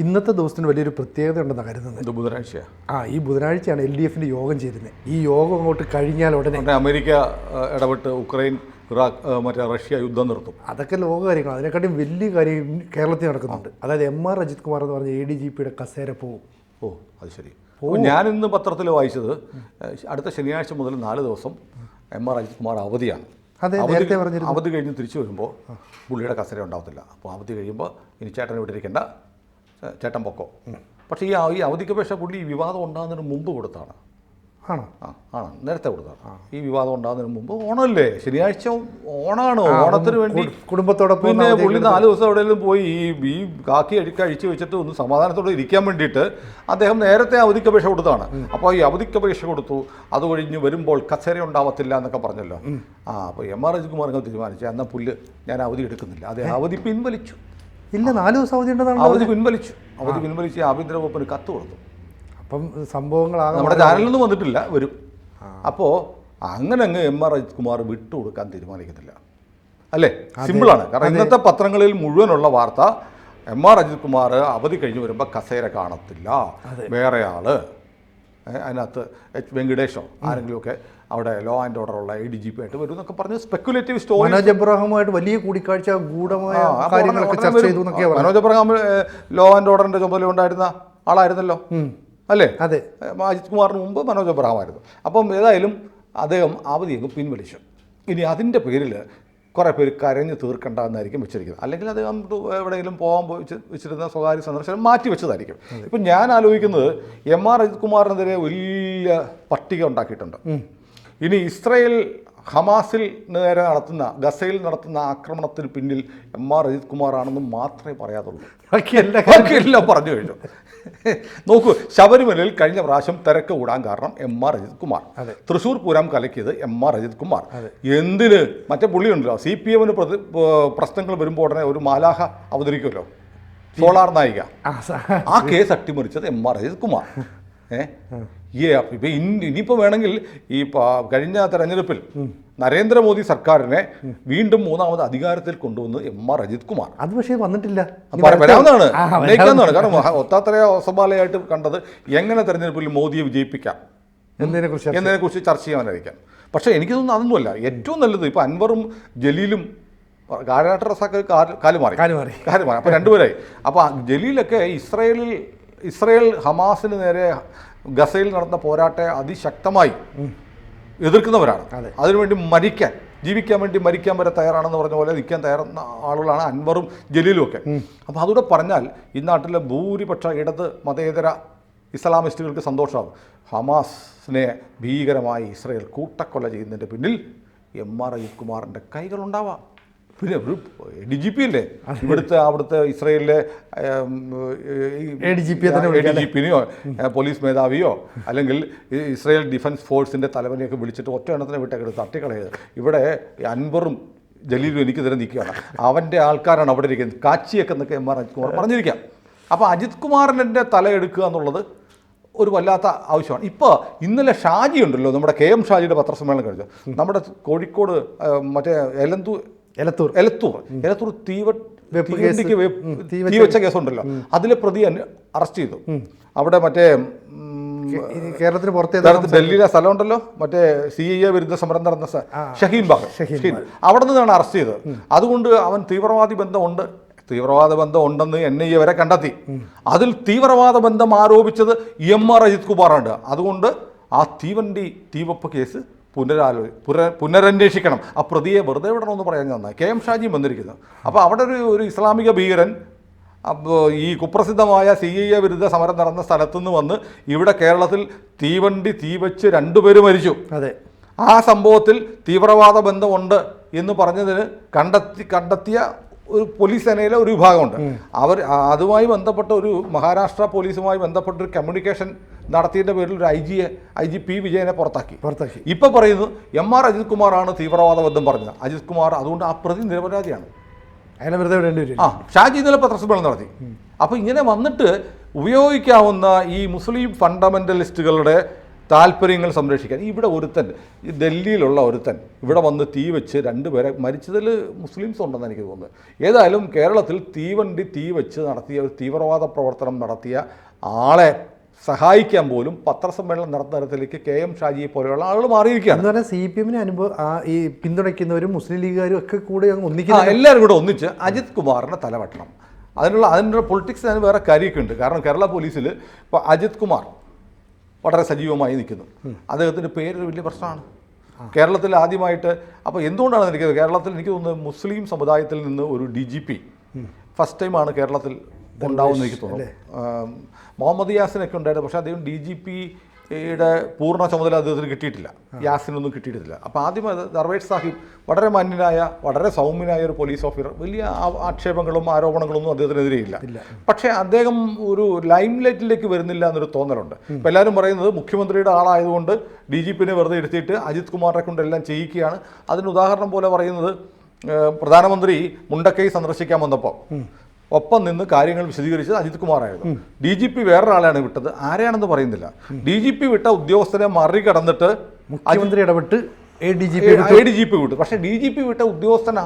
ഇന്നത്തെ ദിവസത്തിന് വലിയൊരു പ്രത്യേകത ഉണ്ടെന്നാണ് കരുതുന്നത്. ബുധനാഴ്ചയാണ്. ഈ ബുധനാഴ്ചയാണ് LDFന്റെ യോഗം ചേരുന്നത്. ഈ യോഗം അങ്ങോട്ട് കഴിഞ്ഞാൽ ഉടനെ അമേരിക്ക ഇടപെട്ട് ഉക്രൈൻ, ഇറാഖ്, മറ്റേ റഷ്യ യുദ്ധം നിർത്തും. അതൊക്കെ ലോക കാര്യങ്ങൾ. അതിനെക്കാട്ടും വലിയ കാര്യം കേരളത്തിൽ നടക്കുന്നുണ്ട്. അതായത് MR അജിത് കുമാർ എന്ന് പറഞ്ഞ ADGPയുടെ കസേര പോവും. അത് ശരി. ഞാനിന്ന് പത്രത്തിൽ വായിച്ചത് അടുത്ത ശനിയാഴ്ച മുതൽ 4 ദിവസം MR അജിത് കുമാർ അവധിയാണ്. അവധി കഴിഞ്ഞ് തിരിച്ചു വരുമ്പോൾ പുള്ളിയുടെ കസേര ഉണ്ടാവത്തില്ല. അപ്പോൾ അവധി കഴിയുമ്പോൾ ഇനി ചേട്ടനെ വിട്ടിരിക്കേണ്ട, ചേട്ടൻ പൊക്കോ. പക്ഷേ ഈ അവധിക്കപേക്ഷ പുള്ളി ഈ വിവാദം ഉണ്ടാകുന്നതിന് മുമ്പ് കൊടുത്താണ്. ആണോ? ആണ്, നേരത്തെ കൊടുത്താണ്. ഈ വിവാദം ഉണ്ടാകുന്നതിന് മുമ്പ്. ഓണമല്ലേ, ശനിയാഴ്ച ഓണാണ്. ഓണത്തിന് വേണ്ടി കുടുംബത്തോടൊപ്പം പിന്നെ പുള്ളി 4 ദിവസം എവിടെയെങ്കിലും പോയി ഈ കാക്കി അഴിച്ച് വെച്ചിട്ട് ഒന്ന് സമാധാനത്തോടെ ഇരിക്കാൻ വേണ്ടിയിട്ട് അദ്ദേഹം നേരത്തെ അവധിക്കപേക്ഷ കൊടുത്താണ്. അപ്പോൾ ഈ അവധിക്കപേക്ഷ കൊടുത്തു, അത് കഴിഞ്ഞ് വരുമ്പോൾ കസേര ഉണ്ടാവത്തില്ല എന്നൊക്കെ പറഞ്ഞല്ലോ. അപ്പോൾ MR അജിത് കുമാർ തീരുമാനിച്ചു, എന്നാൽ പുല്ല് ഞാൻ അവധി എടുക്കുന്നില്ല. അദ്ദേഹം അവധി പിൻവലിച്ചു. ഇല്ല, 4 ദിവസം അവധി ഉണ്ടെന്നാണ്. അവധി പിൻവലിച്ച് ആഭ്യന്തര വകുപ്പിന് കത്ത് കൊടുത്തു. അപ്പം സംഭവങ്ങളാണ് നമ്മുടെ ചാനലിലൊന്നും വന്നിട്ടില്ല, വരും. അപ്പോൾ അങ്ങനെ അങ്ങ് MR അജിത് കുമാർ വിട്ടുകൊടുക്കാൻ തീരുമാനിക്കത്തില്ല, അല്ലേ? സിമ്പിളാണ്. കാരണം ഇന്നത്തെ പത്രങ്ങളിൽ മുഴുവനുള്ള വാർത്ത MR അജിത് കുമാർ അവധി കഴിഞ്ഞ് വരുമ്പോൾ കസേര കാണത്തില്ല, വേറെ ആള് അതിനകത്ത് വെങ്കടേഷോ ആരെങ്കിലുമൊക്കെ അവിടെ ലോ ആൻഡ് ഓർഡർ ഉള്ള ADGP ആയിട്ട് വരും എന്നൊക്കെ പറഞ്ഞ് സ്പെക്കുലേറ്റീവ് സ്റ്റോറി. മനോജ് എബ്രഹാമുമായിട്ട് വലിയ കൂടിക്കാഴ്ച, ഗൂഢമായ കാര്യങ്ങളൊക്കെ ചർച്ച ചെയ്തു എന്നൊക്കെ. മനോജ് എബ്രഹാം ലോ ആൻഡ് ഓർഡറിന്റെ ചുമതല ഉണ്ടായിരുന്ന ആളായിരുന്നല്ലോ, അല്ലേ? അതെ. അജിത് കുമാറിന് മുമ്പ് മനോജ് എബ്രഹാമായിരുന്നു. അപ്പം ഏതായാലും അദ്ദേഹം അവധിയൊക്കെ പിൻവലിച്ചു. ഇനി അതിൻ്റെ പേരിൽ കുറേ പേര് കരഞ്ഞ് തീർക്കണ്ട എന്നായിരിക്കും വെച്ചിരിക്കുന്നത്. അല്ലെങ്കിൽ അദ്ദേഹം എവിടെയെങ്കിലും പോകാൻ വെച്ചിരുന്ന സ്വകാര്യ സന്ദർശനം മാറ്റി വെച്ചതായിരിക്കും. ഇപ്പം ഞാൻ ആലോചിക്കുന്നത് MR അജിത് കുമാറിനെതിരെ വലിയ പട്ടിക ഉണ്ടാക്കിയിട്ടുണ്ട്. ഇനി ഇസ്രയേൽ ഹമാസിൽ നേരെ നടത്തുന്ന, ഗസയിൽ നടത്തുന്ന ആക്രമണത്തിന് പിന്നിൽ MR അജിത് കുമാറാണെന്ന് മാത്രമേ പറയാതുള്ളൂ. ബാക്കിയെല്ലാം പറഞ്ഞു കഴിഞ്ഞു. നോക്കൂ, ശബരിമലയിൽ കഴിഞ്ഞ പ്രാവശ്യം തിരക്ക് കൂടാൻ കാരണം MR അജിത് കുമാർ. തൃശ്ശൂർ പൂരം കലക്കിയത് MR അജിത് കുമാർ. എന്തിന്? മറ്റേ പുള്ളിയുണ്ടല്ലോ, CPM പ്രശ്നങ്ങൾ വരുമ്പോൾ ഉടനെ ഒരു മാലാഹ അവതരിക്കുമല്ലോ, സോളാർ നായിക. ആ കേസ് അട്ടിമറിച്ചത് MR അജിത് കുമാർ. ഇപ്പം ഇനിയിപ്പോൾ വേണമെങ്കിൽ ഈ കഴിഞ്ഞ തെരഞ്ഞെടുപ്പിൽ നരേന്ദ്രമോദി സർക്കാരിനെ വീണ്ടും 3ാമത് അധികാരത്തിൽ കൊണ്ടുവന്ന് MR അജിത് കുമാർ. അത് പക്ഷേ വന്നിട്ടില്ല, വരാവുന്നതാണ്, ഉന്നയിക്കാവുന്നതാണ്. കാരണം ഒത്താത്തറ ഒസബാലയായിട്ട് കണ്ടത് എങ്ങനെ തെരഞ്ഞെടുപ്പിൽ മോദിയെ വിജയിപ്പിക്കാം എന്നതിനെക്കുറിച്ച് ചർച്ച ചെയ്യാനായിരിക്കാം. പക്ഷേ എനിക്ക് തോന്നുന്നു അതൊന്നുമല്ല. ഏറ്റവും നല്ലത് ഇപ്പോൾ അൻവറും ജലീലും കാരാട്ട് റസാക്ക് കാല് മാറി. അപ്പോൾ 2 പേരായി. അപ്പോൾ ജലീലൊക്കെ ഇസ്രയേൽ ഹമാസിന് നേരെ ഗസയിൽ നടന്ന പോരാട്ടത്തെ അതിശക്തമായി എതിർക്കുന്നവരാണ്. അതിനുവേണ്ടി ജീവിക്കാൻ വേണ്ടി മരിക്കാൻ വരെ തയ്യാറാണെന്ന് പറഞ്ഞ പോലെ നിൽക്കാൻ തയ്യാറുന്ന ആളുകളാണ് അൻവറും ജലീലും ഒക്കെ. അപ്പോൾ അതുകൂടെ പറഞ്ഞാൽ ഈ നാട്ടിലെ ഭൂരിപക്ഷ ഇടത് മതേതര ഇസ്ലാമിസ്റ്റുകൾക്ക് സന്തോഷമാകും. ഹമാസിനെ ഭീകരമായി ഇസ്രയേൽ കൂട്ടക്കൊല ചെയ്യുന്നതിൻ്റെ പിന്നിൽ MR അജിത് കുമാറിൻ്റെ കൈകളുണ്ടാവാം. പിന്നെ ഒരു ADGP അല്ലേ, അവിടുത്തെ ഇസ്രയേലിലെ ADGPനെയോ പോലീസ് മേധാവിയോ അല്ലെങ്കിൽ ഇസ്രയേൽ ഡിഫൻസ് ഫോഴ്സിൻ്റെ തലവനെയൊക്കെ വിളിച്ചിട്ട് ഒറ്റ എണ്ണത്തിനെ വിട്ടൊക്കെ തട്ടിക്കളയത്. ഇവിടെ അൻവറും ജലീലും എനിക്ക് തന്നെ നിൽക്കുകയാണ്. അവൻ്റെ ആൾക്കാരാണ് അവിടെ ഇരിക്കുന്നത്, കാച്ചിയൊക്കെ എന്നൊക്കെ MR അജിത് കുമാർ പറഞ്ഞിരിക്കാം. അപ്പോൾ അജിത് കുമാറിൻ്റെ തലയെടുക്കുക എന്നുള്ളത് ഒരു വല്ലാത്ത ആവശ്യമാണ്. ഇപ്പോൾ ഇന്നലെ ഷാജി ഉണ്ടല്ലോ, നമ്മുടെ KM ഷാജിയുടെ പത്രസമ്മേളനം കഴിഞ്ഞു. നമ്മുടെ കോഴിക്കോട് മറ്റേ എലത്തൂർ തീവച്ച കേസുണ്ടല്ലോ, അതിലെ പ്രതി അറസ്റ്റ് ചെയ്തു. അവിടെ മറ്റേ കേരളത്തിന് പുറത്തേ ഡൽഹിയിലെ സ്ഥലം ഉണ്ടല്ലോ, മറ്റേ CIA വിരുദ്ധ സമരം നടന്ന ഷഹീൻ ബാഗ്, അവിടെ നിന്നാണ് അറസ്റ്റ് ചെയ്തത്. അതുകൊണ്ട് അവൻ തീവ്രവാദ ബന്ധം ഉണ്ടെന്ന് NIA വരെ കണ്ടെത്തി. അതിൽ തീവ്രവാദ ബന്ധം ആരോപിച്ചത് MR അജിത് കുമാറാണ്. അതുകൊണ്ട് ആ തീവപ്പ് കേസ് പുനരന്വേഷിക്കണം, ആ പ്രതിയെ വെറുതെ വിടണമെന്ന് പറയാൻ നന്നായി. KM ഷാജിയും വന്നിരിക്കുന്നത്. അപ്പോൾ അവിടെ ഒരു ഇസ്ലാമിക ഭീകരൻ ഈ കുപ്രസിദ്ധമായ CIA വിരുദ്ധ സമരം നടന്ന സ്ഥലത്തുനിന്ന് വന്ന് ഇവിടെ കേരളത്തിൽ തീവച്ച് 2 പേര് മരിച്ചു. ആ സംഭവത്തിൽ തീവ്രവാദ ബന്ധമുണ്ട് എന്ന് പറഞ്ഞതിന് കണ്ടെത്തിയ ഒരു പോലീസ് സേനയിലെ ഒരു വിഭാഗമുണ്ട്. അതുമായി ബന്ധപ്പെട്ട ഒരു മഹാരാഷ്ട്ര പോലീസുമായി ബന്ധപ്പെട്ട ഒരു കമ്മ്യൂണിക്കേഷൻ നടത്തിയതിൻ്റെ പേരിൽ ഒരു IG P വിജയനെ പുറത്താക്കി. ഇപ്പോൾ പറയുന്നു MR അജിത് കുമാറാണ് തീവ്രവാദ ബന്ധം പറഞ്ഞത്. അജിത് കുമാർ, അതുകൊണ്ട് ആ പ്രതി നിരപരാധിയാണ്. ഷാജി ഇന്നലെ പത്രസമ്മേളനം നടത്തി. അപ്പോൾ ഇങ്ങനെ വന്നിട്ട് ഉപയോഗിക്കാവുന്ന ഈ മുസ്ലിം ഫണ്ടമെൻ്റലിസ്റ്റുകളുടെ താല്പര്യങ്ങൾ സംരക്ഷിക്കാൻ. ഇവിടെ ഒരുത്തൻ, ഈ ഡൽഹിയിലുള്ള ഒരുത്തൻ ഇവിടെ വന്ന് തീ വെച്ച് 2 പേരെ മരിച്ചതിൽ മുസ്ലിംസ് ഉണ്ടെന്ന് എനിക്ക് തോന്നുന്നത്. ഏതായാലും കേരളത്തിൽ തീ വെച്ച് നടത്തിയ ഒരു തീവ്രവാദ പ്രവർത്തനം നടത്തിയ ആളെ സഹായിക്കാൻ പോലും പത്രസമ്മേളനം നടത്തുന്ന തരത്തിലേക്ക് KM ഷാജിയെ പോലെയുള്ള ആളുകൾ മാറിയിരിക്കുകയാണ്. എന്ന് പറഞ്ഞാൽ CPM ഈ പിന്തുണയ്ക്കുന്നവരും മുസ്ലിം ലീഗുകാരും ഒക്കെ കൂടെ ഒന്നിക്കുക, എല്ലാവരും കൂടെ ഒന്നിച്ച് അജിത് കുമാറിനെ തലവെട്ടണം. അതിനുള്ള പൊളിറ്റിക്സ് അതിന് വേറെ കാര്യമൊക്കെ ഉണ്ട്. കാരണം കേരള പോലീസിൽ ഇപ്പോൾ അജിത് കുമാർ വളരെ സജീവമായി നിൽക്കുന്നു. അദ്ദേഹത്തിൻ്റെ പേരൊരു വലിയ പ്രശ്നമാണ് കേരളത്തിൽ ആദ്യമായിട്ട്. അപ്പോൾ എന്തുകൊണ്ടാണ് എനിക്ക് കേരളത്തിൽ എനിക്ക് തോന്നുന്നത് മുസ്ലിം സമുദായത്തിൽ നിന്ന് ഒരു DGP ഫസ്റ്റ് ടൈമാണ് കേരളത്തിൽ ഉണ്ടാവുമെന്ന് എനിക്ക് തോന്നുന്നു. മുഹമ്മദ് യാസിനൊക്കെ ഉണ്ടായിരുന്നു, പക്ഷേ അദ്ദേഹം DGPയുടെ പൂർണ്ണ ചുമതല അദ്ദേഹത്തിന് കിട്ടിയിട്ടില്ല, യാസിനൊന്നും കിട്ടിയിട്ടില്ല. അപ്പോൾ ആദ്യം ദർവേഷ് സാഹിബ് വളരെ മാന്യനായ വളരെ സൗമ്യനായ ഒരു പോലീസ് ഓഫീസർ, വലിയ ആക്ഷേപങ്ങളും ആരോപണങ്ങളൊന്നും അദ്ദേഹത്തിനെതിരെയില്ല. പക്ഷേ അദ്ദേഹം ഒരു ലൈം ലൈറ്റിലേക്ക് വരുന്നില്ല എന്നൊരു തോന്നലുണ്ട്. ഇപ്പോൾ എല്ലാവരും പറയുന്നത് മുഖ്യമന്ത്രിയുടെ ആളായതുകൊണ്ട് DGPനെ വെറുതെ എടുത്തിട്ട് അജിത് കുമാറിനെ കൊണ്ടെല്ലാം ചെയ്യിക്കുകയാണ്. അതിന് ഉദാഹരണം പോലെ പറയുന്നത് പ്രധാനമന്ത്രി മുണ്ടക്കൈ സന്ദർശിക്കാൻ വന്നപ്പോൾ ഒപ്പം നിന്ന് കാര്യങ്ങൾ വിശദീകരിച്ചത് അജിത് കുമാറായിരുന്നു. DGP വേറൊരാളെയാണ് വിട്ടത്, ആരെയാണെന്ന് പറയുന്നില്ല. DGP വിട്ട ഉദ്യോഗസ്ഥരെ മറികടന്നിട്ട് മുഖ്യമന്ത്രി ഇടപെട്ട് ADGP വിട്ടു. പക്ഷേ DGP വിട്ട ഉദ്യോഗസ്ഥൻ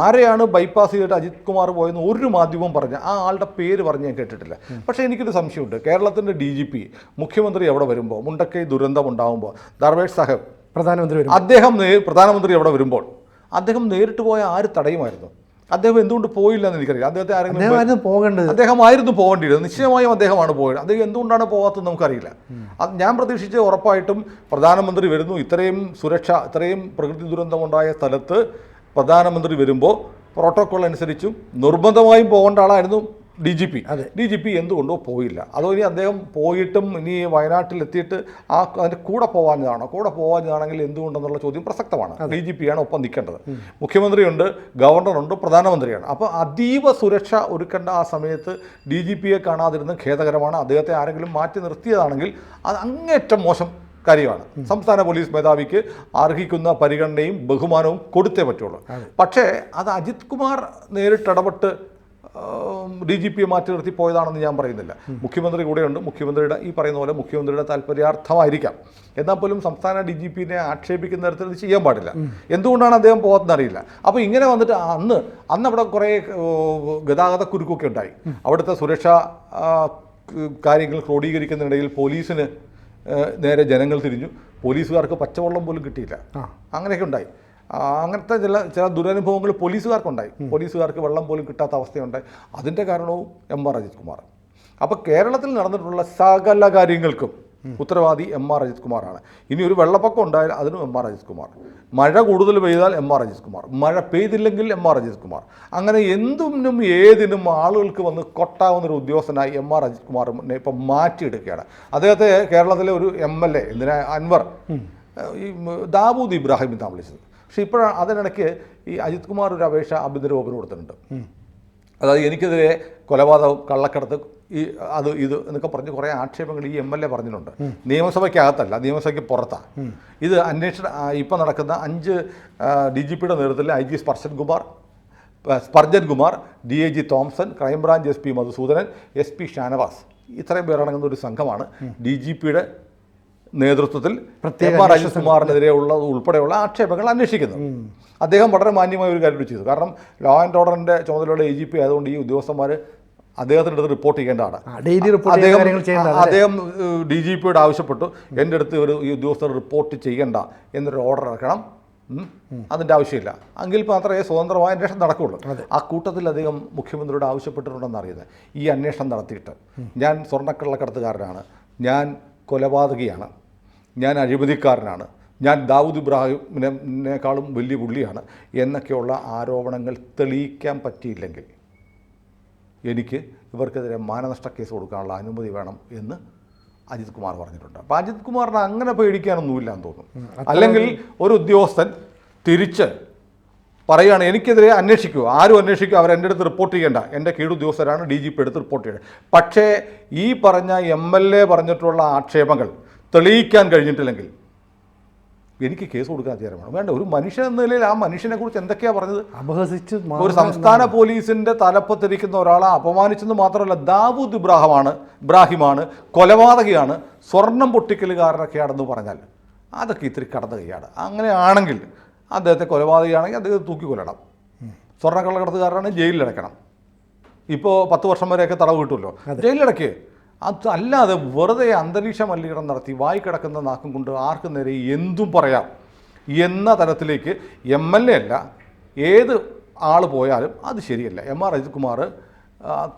ആരെയാണ് ബൈപ്പാസ് ചെയ്തിട്ട് അജിത് കുമാർ പോയെന്ന് ഒരു മാധ്യമവും പറഞ്ഞ ആ ആളുടെ പേര് പറഞ്ഞ് ഞാൻ കേട്ടിട്ടില്ല. പക്ഷേ എനിക്കൊരു സംശയമുണ്ട്, കേരളത്തിൻ്റെ DGP മുഖ്യമന്ത്രി എവിടെ വരുമ്പോൾ, മുണ്ടക്കൈ ദുരന്തം ഉണ്ടാകുമ്പോൾ ദർവേഷ് സാഹിബ് പ്രധാനമന്ത്രി എവിടെ വരുമ്പോൾ അദ്ദേഹം നേരിട്ട് പോയ ആര് തടയുമായിരുന്നു? അദ്ദേഹം എന്തുകൊണ്ട് പോയില്ല എന്ന് എനിക്കറിയാം. അദ്ദേഹമായിരുന്നു പോകേണ്ടിയിരുന്നത്, നിശ്ചയമായും അദ്ദേഹമാണ് പോയത്. അദ്ദേഹം എന്തുകൊണ്ടാണ് പോകാത്തത് നമുക്കറിയില്ല. അത് ഞാൻ പ്രതീക്ഷിച്ച് ഉറപ്പായിട്ടും പ്രധാനമന്ത്രി വരുന്നു, ഇത്രയും സുരക്ഷ, ഇത്രയും പ്രകൃതി ദുരന്തമുണ്ടായ സ്ഥലത്ത് പ്രധാനമന്ത്രി വരുമ്പോൾ പ്രോട്ടോക്കോൾ അനുസരിച്ചും നിർബന്ധമായും പോകേണ്ട ആളായിരുന്നു DGP എന്തുകൊണ്ടോ പോയില്ല. അതോ ഇനി അദ്ദേഹം പോയിട്ടും ഇനി വയനാട്ടിലെത്തിയിട്ട് അതിൻ്റെ കൂടെ പോവാഞ്ഞതാണെങ്കിൽ എന്തുകൊണ്ടെന്നുള്ള ചോദ്യം പ്രസക്തമാണ്. DGPയാണ് ഒപ്പം നിൽക്കേണ്ടത്. മുഖ്യമന്ത്രിയുണ്ട്, ഗവർണറുണ്ട്, പ്രധാനമന്ത്രിയാണ്. അപ്പോൾ അതീവ സുരക്ഷ ഒരുക്കേണ്ട ആ സമയത്ത് DGPയെ കാണാതിരുന്നത് ഖേദകരമാണ്. അദ്ദേഹത്തെ ആരെങ്കിലും മാറ്റി നിർത്തിയതാണെങ്കിൽ അത് അങ്ങേറ്റം മോശം കാര്യമാണ്. സംസ്ഥാന പോലീസ് മേധാവിക്ക് അർഹിക്കുന്ന പരിഗണനയും ബഹുമാനവും കൊടുത്തേ പറ്റുള്ളൂ. പക്ഷേ അത് അജിത് കുമാർ നേരിട്ടിടപെട്ട് DGPയെ മാറ്റി നിർത്തി പോയതാണെന്ന് ഞാൻ പറയുന്നില്ല. മുഖ്യമന്ത്രി കൂടെയുണ്ട്. മുഖ്യമന്ത്രിയുടെ ഈ പറയുന്ന പോലെ മുഖ്യമന്ത്രിയുടെ താല്പര്യാർത്ഥമായിരിക്കാം. എന്നാൽ പോലും സംസ്ഥാന DGPനെ ആക്ഷേപിക്കുന്ന തരത്തിൽ ഇത് ചെയ്യാൻ പാടില്ല. എന്തുകൊണ്ടാണ് അദ്ദേഹം പോകാത്തതെന്ന് അറിയില്ല. അപ്പോൾ ഇങ്ങനെ വന്നിട്ട് അന്ന് അവിടെ കുറേ ഗതാഗത കുരുക്കൊക്കെ ഉണ്ടായി. അവിടുത്തെ സുരക്ഷാ കാര്യങ്ങൾ ക്രോഡീകരിക്കുന്നതിനിടയിൽ പോലീസിന് നേരെ ജനങ്ങൾ തിരിഞ്ഞു. പോലീസുകാർക്ക് പച്ചവെള്ളം പോലും കിട്ടിയില്ല. അങ്ങനെയൊക്കെ ഉണ്ടായി. അങ്ങനത്തെ ചില ദുരനുഭവങ്ങൾ പോലീസുകാർക്കുണ്ടായി. പോലീസുകാർക്ക് വെള്ളം പോലും കിട്ടാത്ത അവസ്ഥയുണ്ടായി. അതിൻ്റെ കാരണവും MR അജിത് കുമാർ. അപ്പോൾ കേരളത്തിൽ നടന്നിട്ടുള്ള സകല കാര്യങ്ങൾക്കും ഉത്തരവാദി MR അജിത് കുമാറാണ്. ഇനി ഒരു വെള്ളപ്പൊക്കം ഉണ്ടായാൽ അതിനും MR അജിത് കുമാർ, മഴ കൂടുതൽ പെയ്താൽ MR അജിത് കുമാർ, മഴ പെയ്തില്ലെങ്കിൽ MR അജിത് കുമാർ, അങ്ങനെ എന്തിനും ഏതിനും ആളുകൾക്ക് വന്ന് കൊട്ടാവുന്നൊരു ഉദ്യോഗസ്ഥനായി MR അജിത് കുമാറിനെ ഇപ്പം മാറ്റിയെടുക്കുകയാണ്. അദ്ദേഹത്തെ കേരളത്തിലെ ഒരു MLA അൻവർ ഈ ദാവൂദ് ഇബ്രാഹിം എന്നാണ് വിളിച്ചത്. പക്ഷേ ഇപ്പോഴാണ് അതിനിടയ്ക്ക് ഈ അജിത് കുമാർ ഒരു അപേക്ഷ ആഭ്യന്തര വകുപ്പിന് കൊടുത്തിട്ടുണ്ട്. അതായത് എനിക്കെതിരെ കൊലപാതകം, കള്ളക്കടത്ത്, ഇത് എന്നൊക്കെ പറഞ്ഞ് കുറേ ആക്ഷേപങ്ങൾ ഈ MLA പറഞ്ഞിട്ടുണ്ട്. നിയമസഭയ്ക്കകത്തല്ല, നിയമസഭയ്ക്ക് പുറത്താണ്. ഇത് അന്വേഷണം ഇപ്പം നടക്കുന്ന 5 DGPയുടെ നേതൃത്വത്തിൽ IG Sparjan Kumar, DIG Thomson, crime branch SP Madhusoodanan, SP Shanavas, ഇത്രയും പേരടങ്ങുന്ന ഒരു സംഘമാണ് DGPയുടെ നേതൃത്വത്തിൽ MR അജിത് കുമാറിനെതിരെ ഉൾപ്പെടെയുള്ള ആക്ഷേപങ്ങൾ അന്വേഷിക്കുന്നു. അദ്ദേഹം വളരെ മാന്യമായ ഒരു കാര്യം ചെയ്തു. കാരണം ലോ ആൻഡ് ഓർഡറിൻ്റെ ചുമതലയുള്ള AGP ആയതുകൊണ്ട് ഈ ഉദ്യോഗസ്ഥന്മാർ അദ്ദേഹത്തിൻ്റെ അടുത്ത് റിപ്പോർട്ട് ചെയ്യേണ്ടതാണ്. അദ്ദേഹം DGPയോട് ആവശ്യപ്പെട്ടു, എൻ്റെ അടുത്ത് ഈ ഉദ്യോഗസ്ഥർ റിപ്പോർട്ട് ചെയ്യേണ്ട എന്നൊരു ഓർഡർ ഇറക്കണം. അതിൻ്റെ ആവശ്യമില്ല. എങ്കിൽ മാത്രമേ സ്വതന്ത്രമായ അന്വേഷണം നടക്കുകയുള്ളൂ. ആ കൂട്ടത്തിൽ അദ്ദേഹം മുഖ്യമന്ത്രിയോട് ആവശ്യപ്പെട്ടിട്ടുണ്ടെന്ന് അറിയുന്നത്. ഈ അന്വേഷണം നടത്തിയിട്ട് ഞാൻ സ്വർണ്ണക്കള്ളക്കടത്തുകാരനാണ്, ഞാൻ കൊലപാതകിയാണ്, ഞാൻ അഴിമതിക്കാരനാണ്, ഞാൻ ദാവൂദ് ഇബ്രാഹിമിനേക്കാളും വലിയ പുള്ളിയാണ് എന്നൊക്കെയുള്ള ആരോപണങ്ങൾ തെളിയിക്കാൻ പറ്റിയില്ലെങ്കിൽ എനിക്ക് ഇവർക്കെതിരെ മാനനഷ്ട കേസ് കൊടുക്കാനുള്ള അനുമതി വേണം എന്ന് അജിത് കുമാർ പറഞ്ഞിട്ടുണ്ട്. അപ്പോൾ അജിത് കുമാറിന് അങ്ങനെ പേടിക്കാനൊന്നുമില്ല എന്ന് തോന്നുന്നു. അല്ലെങ്കിൽ ഒരു ഉദ്യോഗസ്ഥൻ തിരിച്ച് പറയുകയാണ്, എനിക്കെതിരെ അന്വേഷിക്കൂ, ആരും അന്വേഷിക്കൂ, അവരെൻ്റെ അടുത്ത് റിപ്പോർട്ട് ചെയ്യേണ്ട, എൻ്റെ കീഴുദ്യോഗസ്ഥരാണ്, DGP എടുത്ത് റിപ്പോർട്ട് ചെയ്യേണ്ടത്. പക്ഷേ ഈ പറഞ്ഞ MLA പറഞ്ഞിട്ടുള്ള ആക്ഷേപങ്ങൾ തെളിയിക്കാൻ കഴിഞ്ഞിട്ടില്ലെങ്കിൽ എനിക്ക് കേസ് കൊടുക്കാൻ അധികാരമാണ് വേണ്ട. ഒരു മനുഷ്യൻ എന്ന നിലയിൽ ആ മനുഷ്യനെക്കുറിച്ച് എന്തൊക്കെയാണ് പറഞ്ഞത്? അപഹസിച്ച് ഒരു സംസ്ഥാന പോലീസിൻ്റെ തലപ്പത്തിരിക്കുന്ന ഒരാളെ അപമാനിച്ചെന്ന് മാത്രമല്ല, ദാവൂദ് ഇബ്രാഹിമാണ്, കൊലപാതകിയാണ്, സ്വർണം പൊട്ടിക്കലുകാരനൊക്കെയാണെന്ന് പറഞ്ഞാൽ അതൊക്കെ ഇത്തിരി കടന്ന കൈയാണ്. അങ്ങനെയാണെങ്കിൽ അദ്ദേഹത്തെ കൊലപാതകയാണെങ്കിൽ അദ്ദേഹത്തെ തൂക്കിക്കൊല്ലണം. സ്വർണ്ണക്കള്ളക്കടത്തുകാരനാണെങ്കിൽ ജയിലിലടയ്ക്കണം. ഇപ്പോൾ 10 വർഷം വരെയൊക്കെ തടവ് കിട്ടുമല്ലോ, ജയിലിലടയ്ക്ക്. അത് അല്ലാതെ വെറുതെ അന്തരീക്ഷ മലിനീകരണം നടത്തി വായി കിടക്കുന്ന നാക്കും കൊണ്ട് ആർക്കും നേരെ എന്തും പറയാം എന്ന തരത്തിലേക്ക് MLA അല്ല ഏത് ആൾ പോയാലും അത് ശരിയല്ല. MR അജിത് കുമാർ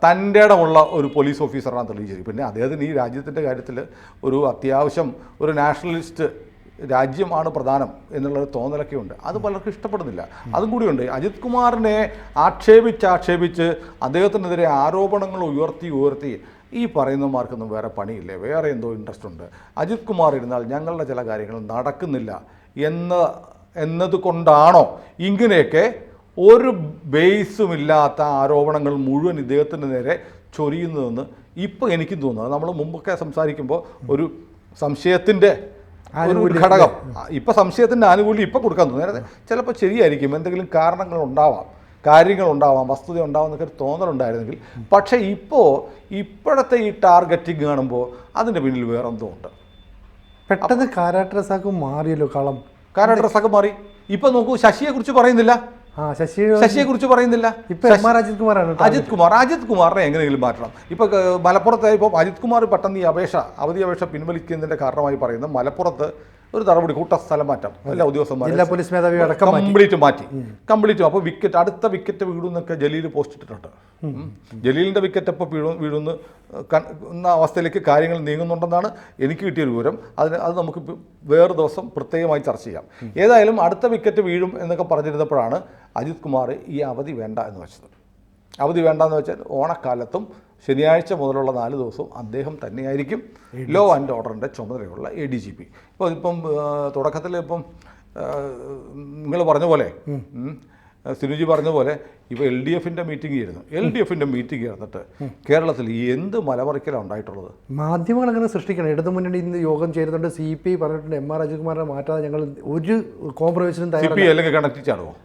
തൻ്റെ ഇടമുള്ള ഒരു പോലീസ് ഓഫീസറാണ് തെളിയിച്ചത്. പിന്നെ അദ്ദേഹത്തിന് ഈ രാജ്യത്തിൻ്റെ കാര്യത്തിൽ ഒരു അത്യാവശ്യം ഒരു നാഷണലിസ്റ്റ് രാജ്യമാണ് പ്രധാനം എന്നുള്ളൊരു തോന്നലൊക്കെ ഉണ്ട്. അത് പലർക്കും ഇഷ്ടപ്പെടുന്നില്ല. അതും കൂടിയുണ്ട്. അജിത് കുമാറിനെ ആക്ഷേപിച്ച് അദ്ദേഹത്തിനെതിരെ ആരോപണങ്ങൾ ഉയർത്തി ഈ പറയുന്നമാർക്കൊന്നും വേറെ പണിയില്ലേ, വേറെ എന്തോ ഇൻട്രസ്റ്റ് ഉണ്ട്. അജിത് കുമാർ ഇരുന്നാൽ ഞങ്ങളുടെ ചില കാര്യങ്ങൾ നടക്കുന്നില്ല എന്നതുകൊണ്ടാണോ ഇങ്ങനെയൊക്കെ ഒരു ബേസുമില്ലാത്ത ആരോപണങ്ങൾ മുഴുവൻ ഇദ്ദേഹത്തിൻ്റെ നേരെ ചൊരിയുന്നതെന്ന് ഇപ്പോൾ എനിക്കും തോന്നുന്നത്. നമ്മൾ മുമ്പൊക്കെ സംസാരിക്കുമ്പോൾ ഒരു സംശയത്തിൻ്റെ ഒരു ഘടകം, ഇപ്പം സംശയത്തിൻ്റെ ആനുകൂല്യം ഇപ്പം കൊടുക്കാൻ തോന്നുന്നു. നേരത്തെ ചിലപ്പോൾ ശരിയായിരിക്കും, എന്തെങ്കിലും കാര്യങ്ങളുണ്ടാവാം, വസ്തുത ഉണ്ടാവാം എന്നൊക്കെ ഒരു തോന്നലുണ്ടായിരുന്നെങ്കിൽ. പക്ഷേ ഇപ്പോഴത്തെ ഈ ടാർഗറ്റിങ് കാണുമ്പോൾ അതിൻ്റെ പിന്നിൽ വേറെന്തോ ഉണ്ട്. പെട്ടെന്ന് കാരാട്ട് റസാഖ് മാറിയല്ലോ കളം. കാരാട്ട് റസാഖ് മാറി. ഇപ്പം നോക്കൂ, ശശിയെക്കുറിച്ച് പറയുന്നില്ല, ശശിയെക്കുറിച്ച് പറയുന്നില്ല. അജിത് കുമാറിനെ എങ്ങനെയെങ്കിലും മാറ്റണം. ഇപ്പോൾ മലപ്പുറത്ത് ഇപ്പോൾ അജിത് കുമാർ പെട്ടെന്ന് ഈ അവധി അപേക്ഷ പിൻവലിക്കുന്നതിൻ്റെ കാരണമായി പറയുന്നത് മലപ്പുറത്ത് ഒരു നടപടി സ്ഥലം മാറ്റം എല്ലാ ഉദ്യോഗസ്ഥന്മാരും പോലീസ് മേധാവി കംപ്ലീറ്റ് അപ്പോൾ അടുത്ത വിക്കറ്റ് വീഴുന്നൊക്കെ ജലീൽ പോസ്റ്റ് ഇട്ടിട്ടുണ്ട്. ജലീലിൻ്റെ വിക്കറ്റ് ഇപ്പോൾ വീഴുന്ന അവസ്ഥയിലേക്ക് കാര്യങ്ങൾ നീങ്ങുന്നുണ്ടെന്നാണ് എനിക്ക് കിട്ടിയൊരു വിവരം. അത് നമുക്ക് വേറെ ദിവസം പ്രത്യേകമായി ചർച്ച ചെയ്യാം. ഏതായാലും അടുത്ത വിക്കറ്റ് വീഴും എന്നൊക്കെ പറഞ്ഞിരുന്നപ്പോഴാണ് അജിത് കുമാർ ഈ അവധി വേണ്ട എന്ന് വെച്ചത്. അവധി വേണ്ടെന്ന് വെച്ചാൽ ഓണക്കാലത്തും ശനിയാഴ്ച മുതലുള്ള 4 ദിവസവും അദ്ദേഹം തന്നെയായിരിക്കും ലോ ആൻഡ് ഓർഡറിൻ്റെ ചുമതലയുള്ള ADGP. ഇപ്പം തുടക്കത്തിൽ നിങ്ങൾ പറഞ്ഞ പോലെ സിനുജി പറഞ്ഞ പോലെ ഇപ്പോൾ LDFൻ്റെ മീറ്റിംഗ് ആയിരുന്നു. LDFൻ്റെ മീറ്റിംഗ് ചേർന്നിട്ട് കേരളത്തിൽ എന്ത് മലമറിക്കലാണ് ഉണ്ടായിട്ടുള്ളത്? മാധ്യമങ്ങൾ അങ്ങനെ സൃഷ്ടിക്കണം. ഇടതുമുന്നണി ഇന്ന് യോഗം ചേരുന്നുണ്ട്. CPI പറഞ്ഞിട്ടുണ്ട് MR അജിത് കുമാറിനെ മാറ്റാതെ ഞങ്ങൾ ഒരു കോംപ്രമൈസിനും CPI അല്ലെങ്കിൽ കണക്ട് ചാടുമോ?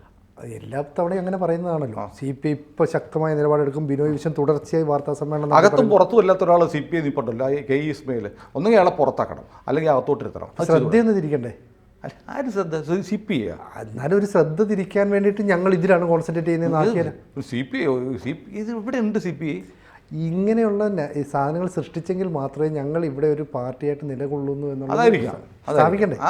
എല്ലാ തവണയും അങ്ങനെ പറയുന്നതാണല്ലോ. CPI ഇപ്പോൾ ശക്തമായ നിലപാടെടുക്കും. ബിനോയ് വിശ്വം തുടർച്ചയായി വാർത്താ സമ്മേളനം അകത്തും പുറത്തും അല്ലാത്ത ഒരാൾ CPI നിൽപ്പുണ്ടല്ലോ, KE ഇസ്മയിൽ. ഒന്നുകിൽ അയാളെ പുറത്താക്കണം അല്ലെങ്കിൽ അകത്തോട്ടിരുത്തണം. ശ്രദ്ധയൊന്നും തിരിക്കണ്ടേ? ആര് ശ്രദ്ധ? CPI. എന്നാലും ഒരു ശ്രദ്ധ തിരിക്കാൻ വേണ്ടിയിട്ട് ഞങ്ങൾ ഇതിലാണ് കോൺസെൻട്രേറ്റ് ചെയ്യുന്നത്. CPI ഇത് ഇവിടെ ഉണ്ട്. CPI ഇങ്ങനെയുള്ള സാധനങ്ങൾ സൃഷ്ടിച്ചെങ്കിൽ മാത്രമേ ഞങ്ങൾ ഇവിടെ ഒരു പാർട്ടിയായിട്ട് നിലകൊള്ളുന്നു എന്നുള്ളത്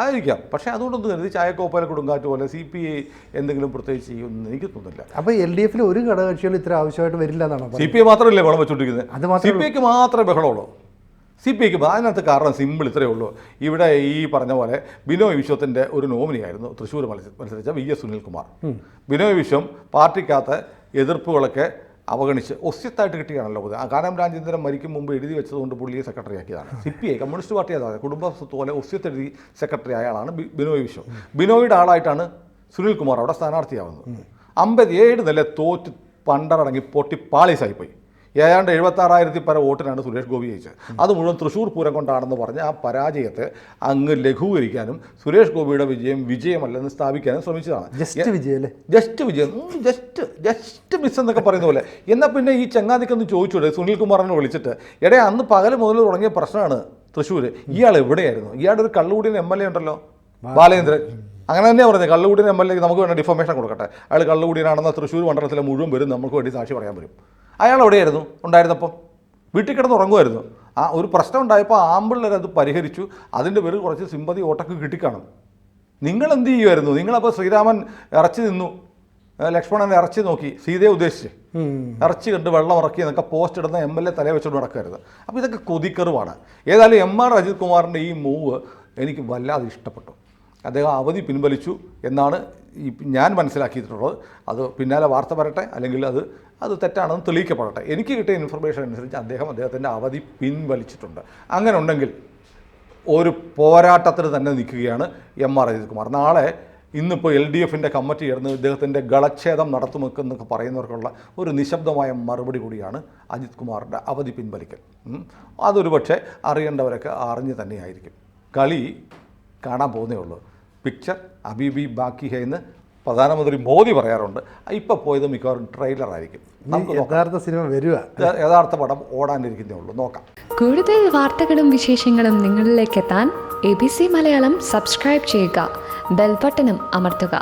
ആയിരിക്കാം. പക്ഷേ അതുകൊണ്ടൊന്നും കരുതി ചായക്കോപ്പല കൊടുങ്കാറ്റ് പോലെ CPI എന്തെങ്കിലും പ്രത്യേകിച്ച് ചെയ്യുമെന്ന് എനിക്ക് തോന്നുന്നില്ല. അപ്പോൾ LDFൽ ഒരു ഘടകകക്ഷികൾ ഇത്ര ആവശ്യമായിട്ട് വരില്ല എന്നാണ്. CPI മാത്രമല്ലേ ബഹളം വെച്ചുകൊണ്ടിരിക്കുന്നത്? CPIക്ക് മാത്രമേ ബഹളമുള്ളൂ. CPIക്ക് അതിനകത്ത് കാരണം സിമ്പിൾ ഇത്രയേ ഉള്ളൂ. ഇവിടെ ഈ പറഞ്ഞ പോലെ ബിനോയ് വിശ്വത്തിൻ്റെ ഒരു നോമിനിയായിരുന്നു തൃശ്ശൂർ മത്സരിച്ച VS സുനിൽകുമാർ. ബിനോയ് വിശ്വം പാർട്ടിക്കകത്ത് എതിർപ്പുകളൊക്കെ അവഗണിച്ച് ഒസ്യത്തായിട്ട് കിട്ടിയാണല്ലോ. കാനം രാജേന്ദ്രൻ മരിക്കും മുമ്പ് എഴുതി വെച്ചതുകൊണ്ട് പുള്ളിയെ സെക്രട്ടറി ആക്കിയതാണ്. CPI കമ്മ്യൂണിസ്റ്റ് പാർട്ടി അതാണ്. കുടുംബ സ്വത്ത് പോലെ ഒസ്യത്തെഴുതി സെക്രട്ടറി ആയ ആളാണ് ബിനോയ് വിശ്വം. ബിനോയുടെ ആളായിട്ടാണ് സുനിൽകുമാർ അവിടെ സ്ഥാനാർത്ഥിയാവുന്നത്. 57 നില തോറ്റ് പണ്ടറടങ്ങി പൊട്ടി പാളീസായിപ്പോയി. ഏതാണ്ട് 76,000 പര വോട്ടിനാണ് സുരേഷ് ഗോപി ജയിച്ചത്. അത് മുഴുവൻ തൃശ്ശൂർ പൂരം കൊണ്ടാണെന്ന് പറഞ്ഞ് ആ പരാജയത്തെ അങ്ങ് ലഘൂകരിക്കാനും സുരേഷ് ഗോപിയുടെ വിജയമല്ലെന്ന് സ്ഥാപിക്കാനും ശ്രമിച്ചതാണ്. ജസ്റ്റ് വിജയം, ജസ്റ്റ് മിസ് എന്നൊക്കെ പറയുന്ന പോലെ. എന്നാൽ പിന്നെ ഈ ചങ്ങാതിക്കൊന്ന് ചോദിച്ചൂടെ സുനിൽകുമാറിനെ വിളിച്ചിട്ട്, എടേ അന്ന് പകൽ മുതൽ തുടങ്ങിയ പ്രശ്നമാണ് തൃശ്ശൂർ, ഇയാൾ എവിടെയായിരുന്നു? ഇയാളുടെ ഒരു കള്ളുകൂടിയ MLA ഉണ്ടല്ലോ, ബാലേന്ദ്രൻ. അങ്ങനെ തന്നെയാണ് പറഞ്ഞത്. കള്ളുകൂടിയ MLA നമുക്ക് വേണ്ട ഡിഫോമേഷൻ കൊടുക്കട്ടെ, അയാൾ കള്ളുകൂടിയനാണെന്ന തൃശ്ശൂർ മണ്ഡലത്തിലെ മുഴുവൻ പേരും നമുക്ക് വേണ്ടി സാക്ഷി പറയാൻ വരും. അയാൾ എവിടെയായിരുന്നു ഉണ്ടായിരുന്നപ്പം? വീട്ടിൽ കിടന്ന് ഉറങ്ങുമായിരുന്നു. ഒരു പ്രശ്നം ഉണ്ടായപ്പോൾ ആമ്പിള്ളേർ അത് പരിഹരിച്ചു. അതിൻ്റെ പേരിൽ കുറച്ച് സിമ്പതി ഓട്ടൊക്കെ കിട്ടിക്കാണും. നിങ്ങൾ എന്ത് ചെയ്യുമായിരുന്നു? നിങ്ങളപ്പോൾ ശ്രീരാമൻ ഇറച്ചി നിന്നു, ലക്ഷ്മണൻ ഇറച്ചി നോക്കി, സീതയെ ഉദ്ദേശിച്ച് ഇറച്ചി കണ്ട് വെള്ളം ഇറക്കി എന്നൊക്കെ പോസ്റ്റ് ഇടുന്ന MLA തലയെ വെച്ചുകൊണ്ട് നടക്കരുത്. അപ്പോൾ ഇതൊക്കെ കൊതിക്കറിവാണ്. ഏതായാലും MR അജിത് കുമാറിൻ്റെ ഈ മൂവ് എനിക്ക് വല്ലാതെ ഇഷ്ടപ്പെട്ടു. അദ്ദേഹം അവധി പിൻവലിച്ചു എന്നാണ് ഞാൻ മനസ്സിലാക്കിയിട്ടുള്ളത്. അത് പിന്നാലെ വാർത്ത വരട്ടെ, അല്ലെങ്കിൽ അത് തെറ്റാണെന്ന് തെളിയിക്കപ്പെടട്ടെ. എനിക്ക് കിട്ടിയ ഇൻഫർമേഷൻ അനുസരിച്ച് അദ്ദേഹത്തിൻ്റെ അവധി പിൻവലിച്ചിട്ടുണ്ട്. അങ്ങനെ ഉണ്ടെങ്കിൽ ഒരു പോരാട്ടത്തിന് തന്നെ നിൽക്കുകയാണ് MR അജിത് കുമാർ. ഇന്നിപ്പോൾ LDFൻ്റെ കമ്മിറ്റി ചേർന്ന് ഇദ്ദേഹത്തിൻ്റെ ഗളച്ഛേദം നടത്തുമെന്നൊക്കെ പറയുന്നവർക്കുള്ള ഒരു നിശബ്ദമായ മറുപടി കൂടിയാണ് അജിത് കുമാറിൻ്റെ അവധി പിൻവലിക്കൽ. അതൊരു പക്ഷേ അറിയേണ്ടവരൊക്കെ അറിഞ്ഞ് തന്നെയായിരിക്കും. കളി കാണാൻ പോകുന്നേ ഉള്ളൂ. പിക്ചർ അബീബി ബാക്കി ഹേ എന്ന് പ്രധാനമന്ത്രി മോദി പറയാറുണ്ട് ഇപ്പോൾ പോയത് മിക്കവാറും ട്രെയിലർ ആയിരിക്കും. നമുക്ക് യഥാർത്ഥ സിനിമ വരിക, യഥാർത്ഥ പടം ഓടാനിരിക്കുന്നേ ഉള്ളൂ, നോക്കാം. കൂടുതൽ വാർത്തകളും വിശേഷങ്ങളും നിങ്ങളിലേക്ക് എത്താൻ ABC മലയാളം സബ്സ്ക്രൈബ് ചെയ്യുക, ബെൽ ബട്ടണും അമർത്തുക.